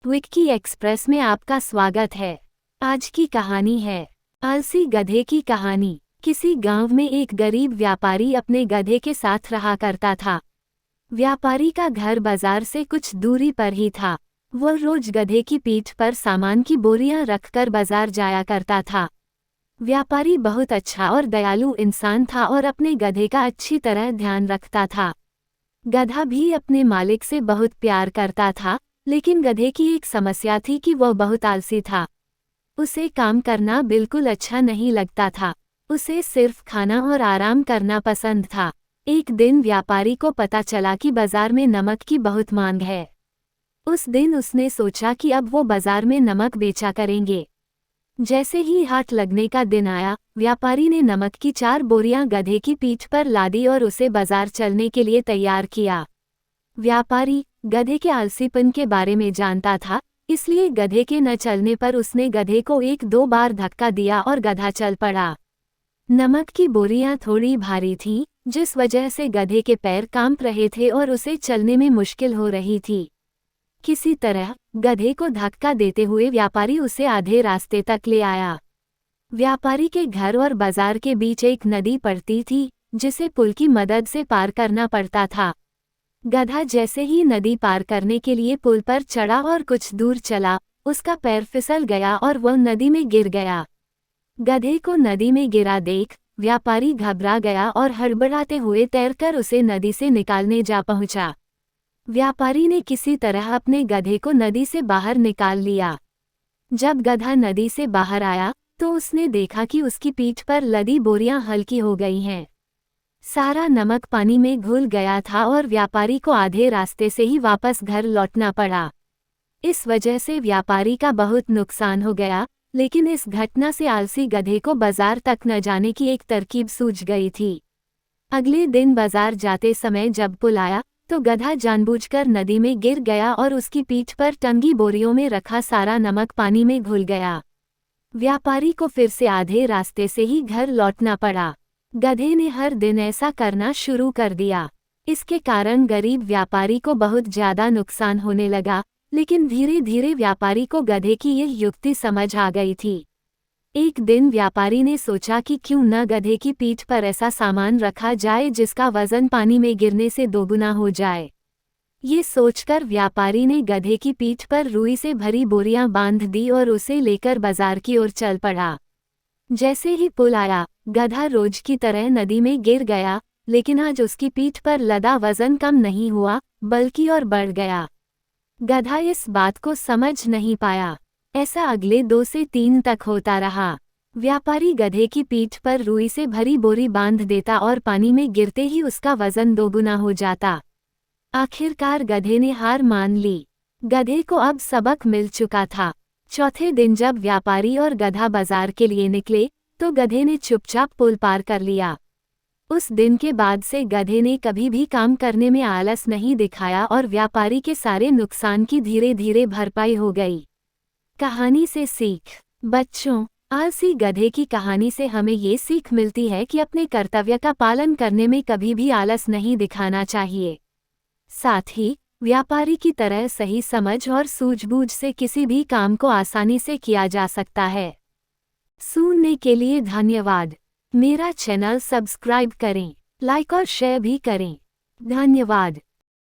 Vicky express में आपका स्वागत है। आज की कहानी है आलसी गधे की कहानी। किसी गांव में एक गरीब व्यापारी अपने गधे के साथ रहा करता था। व्यापारी का घर बाजार से कुछ दूरी पर ही था। वह रोज गधे की पीठ पर सामान की बोरियां रखकर बाजार जाया करता था। व्यापारी बहुत अच्छा और दयालु इंसान था और अपने गधे का अच्छी तरह ध्यान रखता था। गधा भी अपने मालिक से बहुत प्यार करता था, लेकिन गधे की एक समस्या थी कि वह बहुत आलसी था। उसे काम करना बिल्कुल अच्छा नहीं लगता था। उसे सिर्फ खाना और आराम करना पसंद था। एक दिन व्यापारी को पता चला कि बाजार में नमक की बहुत मांग है। उस दिन उसने सोचा कि अब वो बाजार में नमक बेचा करेंगे। जैसे ही हाट लगने का दिन आया, व्यापारी ने नमक की 4 बोरियां गधे की पीठ पर लादी और उसे बाजार चलने के लिए तैयार किया। व्यापारी गधे के आलसीपन के बारे में जानता था, इसलिए गधे के न चलने पर उसने गधे को 1-2 बार धक्का दिया और गधा चल पड़ा। नमक की बोरियां थोड़ी भारी थीं, जिस वजह से गधे के पैर कांप रहे थे और उसे चलने में मुश्किल हो रही थी। किसी तरह गधे को धक्का देते हुए व्यापारी उसे आधे रास्ते तक ले आया। व्यापारी के घर और बाजार के बीच एक नदी पड़ती थी, जिसे पुल की मदद से पार करना पड़ता था। गधा जैसे ही नदी पार करने के लिए पुल पर चढ़ा और कुछ दूर चला, उसका पैर फिसल गया और वह नदी में गिर गया। गधे को नदी में गिरा देख व्यापारी घबरा गया और हड़बड़ाते हुए तैरकर उसे नदी से निकालने जा पहुंचा। व्यापारी ने किसी तरह अपने गधे को नदी से बाहर निकाल लिया। जब गधा नदी से बाहर आया, तो उसने देखा कि उसकी पीठ पर लदी बोरियां हल्की हो गई हैं। सारा नमक पानी में घुल गया था और व्यापारी को आधे रास्ते से ही वापस घर लौटना पड़ा। इस वजह से व्यापारी का बहुत नुकसान हो गया, लेकिन इस घटना से आलसी गधे को बाजार तक न जाने की एक तरकीब सूझ गई थी। अगले दिन बाजार जाते समय जब पुल आया, तो गधा जानबूझकर नदी में गिर गया और उसकी पीठ पर टंगी बोरियों में रखा सारा नमक पानी में घुल गया। व्यापारी को फिर से आधे रास्ते से ही घर लौटना पड़ा। गधे ने हर दिन ऐसा करना शुरू कर दिया। इसके कारण गरीब व्यापारी को बहुत ज्यादा नुकसान होने लगा, लेकिन धीरे धीरे व्यापारी को गधे की यह युक्ति समझ आ गई थी। एक दिन व्यापारी ने सोचा कि क्यों न गधे की पीठ पर ऐसा सामान रखा जाए जिसका वजन पानी में गिरने से दोगुना हो जाए। ये सोचकर व्यापारी ने गधे की पीठ पर रुई से भरी बोरियां बांध दी और उसे लेकर बाजार की ओर चल पड़ा। जैसे ही पुल आया, गधा रोज की तरह नदी में गिर गया, लेकिन आज उसकी पीठ पर लदा वजन कम नहीं हुआ, बल्कि और बढ़ गया। गधा इस बात को समझ नहीं पाया। ऐसा अगले 2 से 3 तक होता रहा। व्यापारी गधे की पीठ पर रुई से भरी बोरी बांध देता और पानी में गिरते ही उसका वजन दोगुना हो जाता। आखिरकार गधे ने हार मान ली। गधे को अब सबक मिल चुका था। चौथे दिन जब व्यापारी और गधा बाजार के लिए निकले, तो गधे ने चुपचाप पुल पार कर लिया। उस दिन के बाद से गधे ने कभी भी काम करने में आलस नहीं दिखाया और व्यापारी के सारे नुकसान की धीरे धीरे भरपाई हो गई। कहानी से सीख। बच्चों, आलसी गधे की कहानी से हमें ये सीख मिलती है कि अपने कर्तव्य का पालन करने में कभी भी आलस नहीं दिखाना चाहिए। साथ ही व्यापारी की तरह सही समझ और सूझबूझ से किसी भी काम को आसानी से किया जा सकता है। सुनने के लिए धन्यवाद। मेरा चैनल सब्सक्राइब करें, लाइक और शेयर भी करें। धन्यवाद।